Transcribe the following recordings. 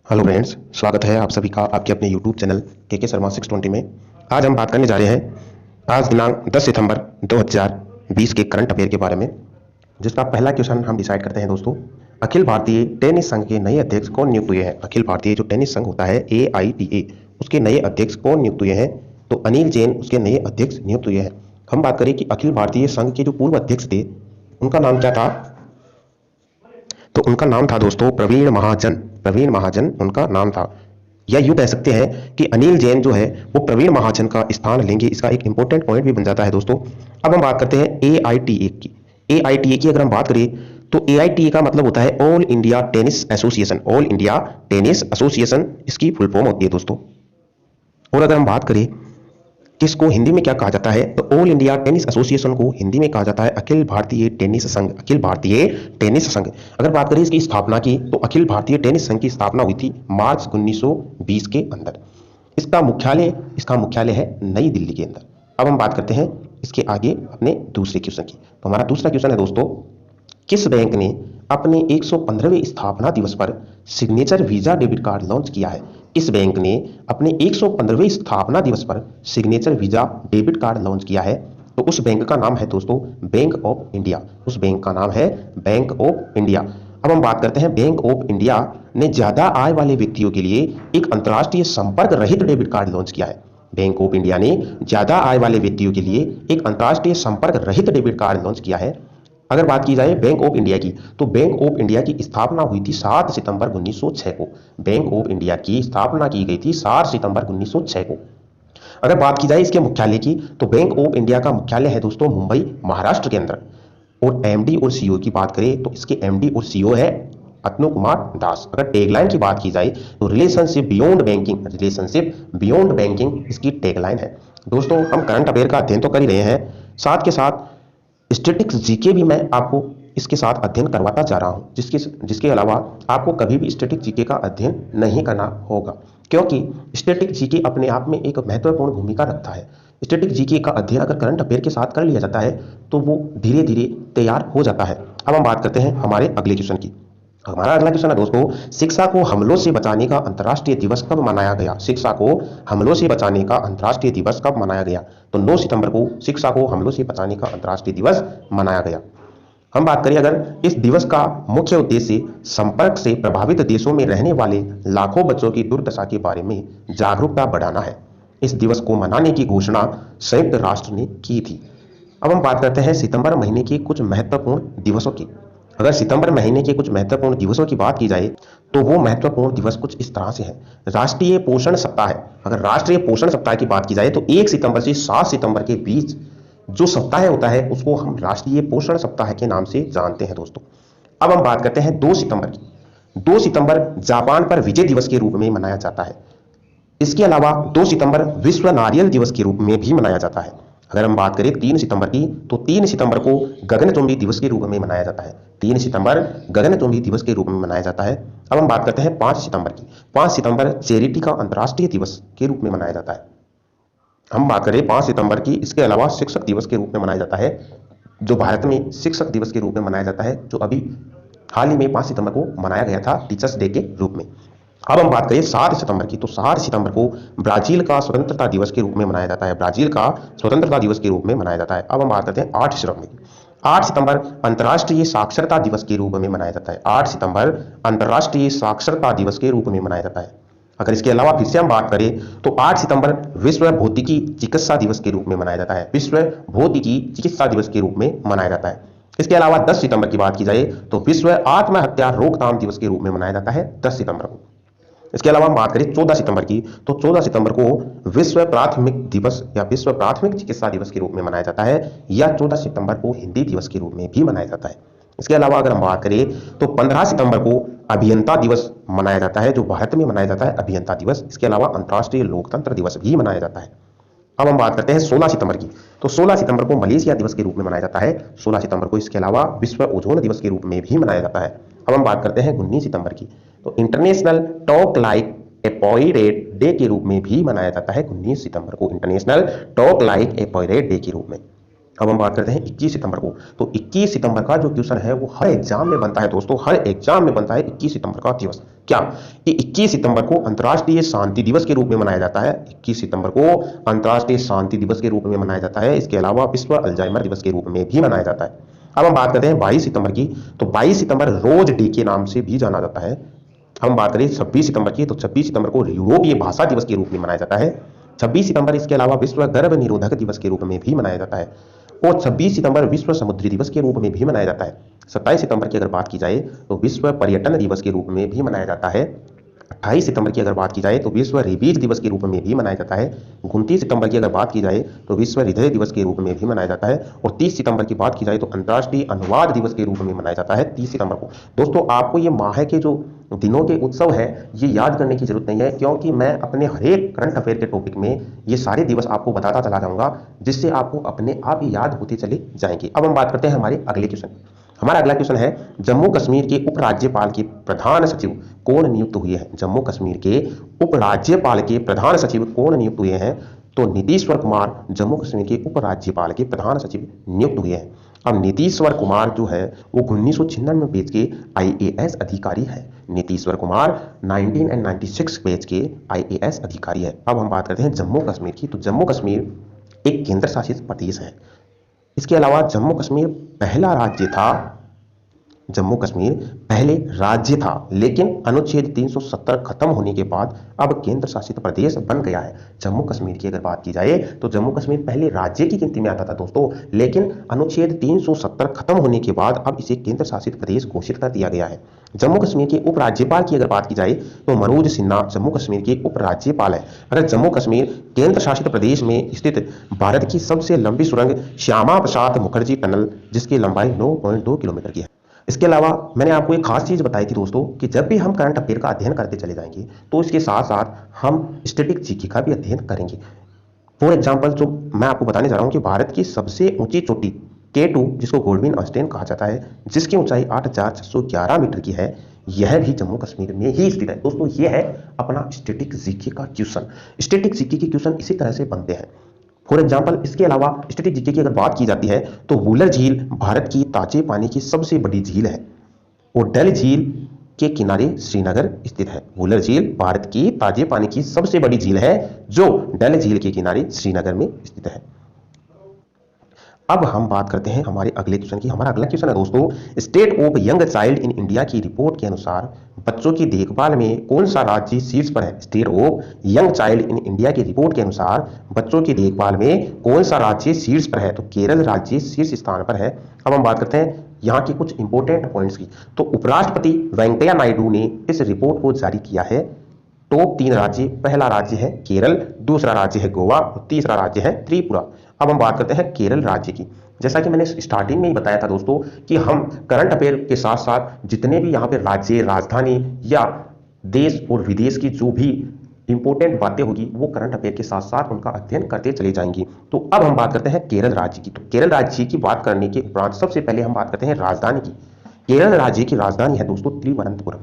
Hello friends, स्वागत है आप सभी का आपके अपने यूट्यूब चैनल के शर्मा 620 में। आज हम बात करने जा रहे हैं आज दिनांक 10 सितंबर 2020 के करंट अफेयर के बारे में, जिसका पहला क्वेश्चन हम डिसाइड करते हैं दोस्तों। अखिल भारतीय टेनिस संघ के नए अध्यक्ष कौन नियुक्त हुए हैं? अखिल भारतीय जो टेनिस संघ होता है AITA, उसके नए अध्यक्ष कौन नियुक्त हुए हैं? तो अनिल जैन उसके नए अध्यक्ष नियुक्त हुए हैं। हम बात करें कि अखिल भारतीय संघ के जो पूर्व अध्यक्ष थे उनका नाम क्या था, तो उनका नाम था दोस्तों प्रवीण महाजन। प्रवीण महाजन उनका नाम था, या यूं कह सकते हैं कि अनिल जैन जो है वो प्रवीण महाजन का स्थान लेंगे। इसका एक इंपॉर्टेंट पॉइंट भी बन जाता है दोस्तों। अब हम बात करते हैं AITA की। AITA की अगर हम बात करें तो AITA का मतलब होता है all India tennis association. All India tennis association इसकी फुल फॉर्म होती है दोस्तों। और अगर हम बात करें किसको हिंदी में क्या कहा जाता है, तो ऑल इंडिया टेनिस एसोसिएशन को हिंदी में कहा जाता है अखिल भारतीय टेनिस संघ। अखिल भारतीय टेनिस संघ। अगर बात करें इसकी स्थापना की, तो अखिल भारतीय टेनिस संघ की स्थापना हुई थी मार्च 1920 के अंदर। इसका मुख्यालय है नई दिल्ली के अंदर। अब हम बात करते हैं इसके आगे अपने दूसरे क्वेश्चन की। तो हमारा दूसरा क्वेश्चन है दोस्तों, किस बैंक ने अपने 115वें स्थापना दिवस पर signature visa debit card launch किया है? इस बैंक ने अपने 115वें स्थापना दिवस पर signature visa debit card launch किया है। तो उस बैंक का नाम है दोस्तों बैंक ऑफ इंडिया। उस बैंक का नाम है बैंक ऑफ इंडिया। अब हम बात करते हैं, बैंक ऑफ इंडिया ने ज्यादा आय वाले व्यक्तियों के लिए एक अंतर्राष्ट्रीय संपर्क रहित डेबिट कार्ड लॉन्च किया है। बैंक ऑफ इंडिया ने ज्यादा आय वाले व्यक्तियों के लिए एक अंतर्राष्ट्रीय संपर्क रहित डेबिट कार्ड लॉन्च किया है। अगर बात की जाए बैंक ऑफ इंडिया की, तो बैंक ऑफ इंडिया की स्थापना हुई थी 7 सितंबर 1906 को। बैंक ऑफ इंडिया की स्थापना की गई थी 7 सितंबर 1906 को। अगर बात की जाए इसके मुख्यालय की, तो बैंक ऑफ इंडिया का मुख्यालय है दोस्तों मुंबई, महाराष्ट्र के अंदर। और एमडी और सीईओ की बात करें तो इसके एमडी और सीईओ है अतनु कुमार दास। अगर टैगलाइन की बात की जाए तो relationship beyond banking, relationship beyond banking इसकी टैगलाइन है। दोस्तों हम करंट अफेयर का अध्ययन तो कर ही रहे हैं, साथ के साथ स्टैटिक्स जीके भी मैं आपको इसके साथ अध्ययन करवाता जा रहा हूं, जिसके अलावा आपको कभी भी स्टैटिक जीके का अध्ययन नहीं करना होगा, क्योंकि स्टैटिक जीके अपने आप में एक महत्वपूर्ण भूमिका रखता है। स्टैटिक जीके का अध्ययन अगर करंट अफेयर के साथ कर लिया जाता है तो वो धीरे धीरे तैयार हो जाता है। अब हम बात करते हैं हमारे अगले क्वेश्चन की। हमारा अगला क्वेश्चन है दोस्तों, शिक्षा को हमलों से बचाने का अंतर्राष्ट्रीय दिवस कब मनाया गया? शिक्षा को हमलों से बचाने का अंतर्राष्ट्रीय दिवस कब मनाया गया? तो 9 सितंबर को शिक्षा को हमलों से बचाने का अंतर्राष्ट्रीय दिवस मनाया गया। हम बात करें अगर इस दिवस का मुख्य उद्देश्य संपर्क से प्रभावित देशों में रहने वाले लाखों बच्चों की दुर्दशा के बारे में जागरूकता बढ़ाना है। इस दिवस को मनाने की घोषणा संयुक्त राष्ट्र ने की थी। अब हम बात करते हैं सितंबर महीने के कुछ महत्वपूर्ण दिवसों की। अगर सितंबर महीने के कुछ महत्वपूर्ण दिवसों की बात की जाए तो वो महत्वपूर्ण दिवस कुछ इस तरह से है। राष्ट्रीय पोषण सप्ताह है। अगर राष्ट्रीय पोषण सप्ताह की बात की जाए तो 1 सितंबर से 7 सितंबर के बीच जो सप्ताह होता है उसको हम राष्ट्रीय पोषण सप्ताह के नाम से जानते हैं दोस्तों। अब हम बात करते हैं 2 सितंबर की। 2 सितंबर जापान पर विजय दिवस के रूप में मनाया जाता है। इसके अलावा 2 सितंबर विश्व नारियल दिवस के रूप में भी मनाया जाता है। अगर हम बात करें 3 सितंबर की, तो 3 सितंबर को गगनचुंबी दिवस के रूप में मनाया जाता है। 3 सितंबर गगनचुंबी दिवस के रूप में मनाया जाता है। अब हम बात करते हैं 5 सितंबर की। 5 सितंबर चैरिटी का अंतर्राष्ट्रीय दिवस के रूप में मनाया जाता है। हम बात करें 5 सितंबर की, इसके अलावा शिक्षक दिवस के रूप में मनाया जाता है, जो भारत में शिक्षक दिवस के रूप में मनाया जाता है, जो अभी हाल ही में 5 सितंबर को मनाया गया था टीचर्स डे के रूप में। अब हम बात करें 7 सितंबर की, तो 7 सितंबर को ब्राजील का स्वतंत्रता दिवस के रूप में मनाया जाता है। ब्राजील का स्वतंत्रता दिवस के रूप में मनाया जाता है। अब हम बात करते हैं 8 सितंबर की। 8 सितंबर अंतर्राष्ट्रीय साक्षरता दिवस के रूप में मनाया जाता है। 8 सितंबर अंतर्राष्ट्रीय साक्षरता दिवस के रूप में मनाया जाता है। अगर इसके अलावा फिर से हम बात करें तो 8 सितंबर विश्व भौतिकी चिकित्सा दिवस के रूप में मनाया जाता है। विश्व भौतिकी चिकित्सा दिवस के रूप में मनाया जाता है। इसके अलावा 10 सितंबर की बात की जाए तो विश्व आत्महत्या रोकथाम दिवस के रूप में मनाया जाता है 10 सितंबर को। इसके अलावा हम बात करें 14 सितंबर की, तो 14 सितंबर को विश्व प्राथमिक दिवस या विश्व प्राथमिक चिकित्सा दिवस के रूप में मनाया जाता है, या 14 सितंबर को हिंदी दिवस के रूप में भी मनाया जाता है। इसके अलावा अगर हम बात करें तो 15 सितंबर को अभियंता दिवस मनाया जाता है, जो भारत में मनाया जाता है अभियंता दिवस। इसके अलावा अंतर्राष्ट्रीय लोकतंत्र दिवस भी मनाया जाता है। अब हम बात करते हैं 16 सितंबर की, तो 16 सितंबर को मलेशिया दिवस के रूप में मनाया जाता है 16 सितंबर को। इसके अलावा विश्व ओजोन दिवस के रूप में भी मनाया जाता है। अब हम बात करते हैं 19 सितंबर की, तो international talk like a pirate day के रूप में भी मनाया जाता है 19 सितंबर को। International talk like a pirate day के रूप में। अब हम बात करते हैं 21 सितंबर को। तो 21 सितंबर का जो क्वेश्चन है वो हर एग्जाम में बनता है दोस्तों, हर एग्जाम में बनता है 21 सितंबर का दिवस। क्या कि 21 सितंबर को अंतर्राष्ट्रीय शांति दिवस के रूप में मनाया जाता है। 21 सितंबर को अंतर्राष्ट्रीय शांति दिवस के रूप में मनाया जाता है। इसके अलावा विश्व अल्जाइमर दिवस के रूप में भी मनाया जाता है। अब हम बात करते हैं 22 सितंबर की। तो 22 सितंबर रोज डे के नाम से भी जाना जाता है। हम बात करें 26 सितंबर की, तो 26 सितंबर को यूरोपीय भाषा दिवस के रूप में मनाया जाता है। 26 सितंबर इसके अलावा विश्व गर्भ निरोधक दिवस के रूप में भी मनाया जाता है और 26 सितंबर विश्व समुद्री दिवस के रूप में भी मनाया जाता है। 27 सितंबर की अगर बात की जाए तो विश्व पर्यटन दिवस के रूप में भी मनाया जाता है। 28 सितंबर की अगर बात की जाए तो विश्व रेबीज दिवस के रूप में भी मनाया जाता है। 29 सितंबर की अगर बात की जाए तो विश्व हृदय दिवस के रूप में भी मनाया जाता है और 30 सितंबर की बात की जाए तो अंतर्राष्ट्रीय अनुवाद दिवस के रूप में मनाया जाता है 30 सितंबर को। दोस्तों आपको ये माह के जो दिनों के उत्सव है ये याद करने की जरूरत नहीं है, क्योंकि मैं अपने हर एक करंट अफेयर के टॉपिक में ये सारे दिवस आपको बताता चला जाऊंगा, जिससे आपको अपने आप ही याद होते चले जाएंगे। अब हम बात करते हैं हमारे अगले क्वेश्चन। हमारा अगला क्वेश्चन है जम्मू कश्मीर के उपराज्यपाल के प्रधान सचिव कौन नियुक्त हुए हैं। जम्मू कश्मीर के उपराज्यपाल के प्रधान सचिव कौन नियुक्त हुए हैं। तो नीतीश्वर कुमार जम्मू कश्मीर के उपराज्यपाल के प्रधान सचिव नियुक्त हुए हैं। अब नीतीश्वर कुमार जो है वो 1996 बैच के IAS अधिकारी है। नीतीश्वर कुमार 1996 बैच के IAS अधिकारी है। अब हम बात करते हैं जम्मू कश्मीर की। तो जम्मू कश्मीर एक केंद्र शासित प्रदेश है। इसके अलावा जम्मू कश्मीर पहला राज्य था, जम्मू कश्मीर पहले राज्य था, लेकिन अनुच्छेद 370 खत्म होने के बाद अब केंद्र शासित प्रदेश बन गया है। जम्मू कश्मीर की अगर बात की जाए तो जम्मू कश्मीर पहले राज्य की गिनती में आता था दोस्तों, लेकिन अनुच्छेद 370 खत्म होने के बाद अब इसे केंद्र शासित प्रदेश घोषित कर दिया गया है। जम्मू कश्मीर के उपराज्यपाल की अगर बात की जाए तो मनोज सिन्हा जम्मू कश्मीर के उपराज्यपाल है। अगर जम्मू कश्मीर केंद्र शासित प्रदेश में स्थित भारत की सबसे लंबी सुरंग श्यामा प्रसाद मुखर्जी टनल, जिसकी लंबाई 9.2 किलोमीटर की है। इसके अलावा मैंने आपको एक खास चीज बताई थी दोस्तों कि जब भी हम करंट अफेयर का अध्ययन करते चले जाएंगे तो इसके साथ साथ हम स्टैटिक जीके का भी अध्ययन करेंगे। फॉर एग्जांपल जो मैं आपको बताने जा रहा हूं कि भारत की सबसे ऊंची चोटी K2 जिसको गोल्डविन ऑस्टेन कहा जाता है, जिसकी ऊंचाई 8611 मीटर की है, यह भी जम्मू कश्मीर में ही स्थित है। दोस्तों ये है अपना स्टैटिक जीके का क्वेश्चन। स्टैटिक जीके के क्वेश्चन इसी तरह से बनते हैं। फॉर एग्जाम्पल इसके अलावा स्टैटिक जीके की अगर बात की जाती है तो वुलर झील भारत की ताजे पानी की सबसे बड़ी झील है और डल झील के किनारे श्रीनगर स्थित है। वुलर झील भारत की ताजे पानी की सबसे बड़ी झील है जो डल झील के किनारे श्रीनगर में स्थित है। अब हम बात करते हैं हमारे अगले क्वेश्चन की। हमारा अगला क्वेश्चन है दोस्तों, state of young child in India की रिपोर्ट के अनुसार बच्चों की देखभाल में कौन सा राज्य शीर्ष पर है। State of young child in India की रिपोर्ट के अनुसार बच्चों की देखभाल में कौन सा राज्य शीर्ष पर है। तो केरल राज्य शीर्ष स्थान पर है। अब हम बात करते हैं यहाँ के कुछ इंपोर्टेंट पॉइंट्स की। तो उपराष्ट्रपति वेंकैया नायडू ने इस रिपोर्ट को जारी किया है। टॉप 3 राज्य, पहला राज्य है केरल, दूसरा राज्य है गोवा और तीसरा राज्य है त्रिपुरा। अब हम बात करते हैं केरल राज्य की। जैसा कि मैंने स्टार्टिंग में ही बताया था दोस्तों कि हम करंट अफेयर के साथ साथ जितने भी यहाँ पे राज्य, राजधानी या देश और विदेश की जो भी इंपॉर्टेंट बातें होगी वो करंट अफेयर के साथ साथ उनका अध्ययन करते चले जाएंगे। तो अब हम बात करते हैं केरल राज्य की। तो केरल राज्य की बात करने के उपरांत सबसे पहले हम बात करते हैं राजधानी की। केरल राज्य की राजधानी है दोस्तों तिरुवनंतपुरम।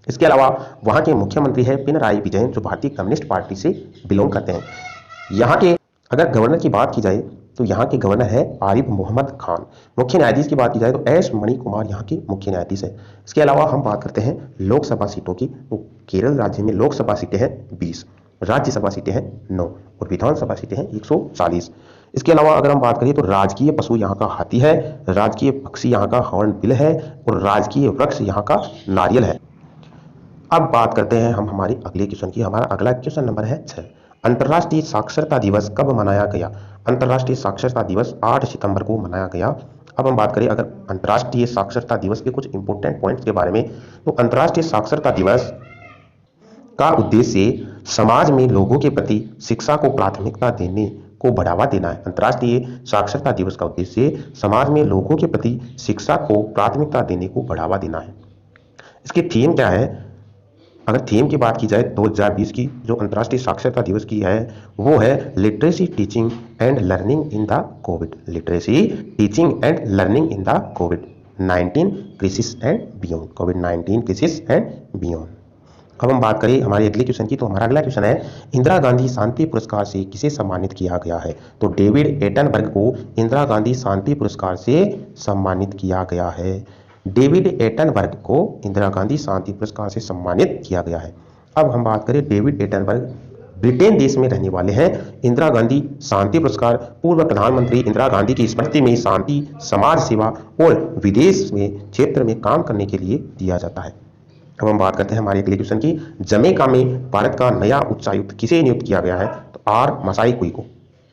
इसके अलावा वहां के मुख्यमंत्री है पिनराई विजयन, जो भारतीय कम्युनिस्ट पार्टी से बिलोंग करते हैं। यहाँ के अगर गवर्नर की बात की जाए तो यहाँ के गवर्नर है आरिफ मोहम्मद खान। मुख्य न्यायाधीश की बात की जाए तो एस मणि कुमार यहाँ के मुख्य न्यायाधीश है। इसके अलावा हम बात करते हैं लोकसभा सीटों की। तो केरल राज्य में लोकसभा सीटें हैं 20, राज्यसभा सीटें हैं 9 और विधानसभा सीटें हैं 140। इसके अलावा अगर हम बात करें तो राजकीय पशु यहाँ का हाथी है, राजकीय पक्षी यहाँ का हॉर्नबिल है और राजकीय वृक्ष यहाँ का नारियल है। अब बात करते हैं हम हमारे अगले क्वेश्चन की। हमारा अगला क्वेश्चन नंबर है 6। अंतर्राष्ट्रीय साक्षरता दिवस कब मनाया गया। अंतर्राष्ट्रीय साक्षरता दिवस 8 सितंबर को मनाया गया। अब हम बात करें अगर अंतर्राष्ट्रीय साक्षरता दिवस के कुछ इंपोर्टेंट पॉइंट्स के बारे में, तो अंतर्राष्ट्रीय साक्षरता दिवस का उद्देश्य समाज में लोगों के प्रति शिक्षा को प्राथमिकता देने को बढ़ावा देना है। अंतर्राष्ट्रीय साक्षरता दिवस का उद्देश्य समाज में लोगों के प्रति शिक्षा को प्राथमिकता देने को बढ़ावा देना है। इसकी थीम क्या है। अगर थीम की बात की जाए 2020 की जो अंतर्राष्ट्रीय साक्षरता दिवस की है वो है literacy teaching and learning in the Covid. Literacy teaching and learning in the covid crisis and beyond. Covid crisis and beyond. अब हम बात करें हमारे अगले क्वेश्चन की, तो हमारा अगला क्वेश्चन है इंदिरा गांधी शांति पुरस्कार से किसे सम्मानित किया गया है। तो डेविड एटनबर्ग को इंदिरा गांधी शांति पुरस्कार से सम्मानित किया गया है। डेविड एटनबर्ग को इंदिरा गांधी शांति पुरस्कार से सम्मानित किया गया है। अब हम बात करें, डेविड एटनबर्ग ब्रिटेन देश में रहने वाले हैं। इंदिरा गांधी शांति पुरस्कार पूर्व प्रधानमंत्री इंदिरा गांधी की स्मृति में शांति, समाज सेवा और विदेश में क्षेत्र में काम करने के लिए दिया जाता है। अब हम बात करते हैं हमारे अगले क्वेश्चन की, जमैका में भारत का नया उच्चायुक्त किसे नियुक्त किया गया है। तो आर मसाई कुई को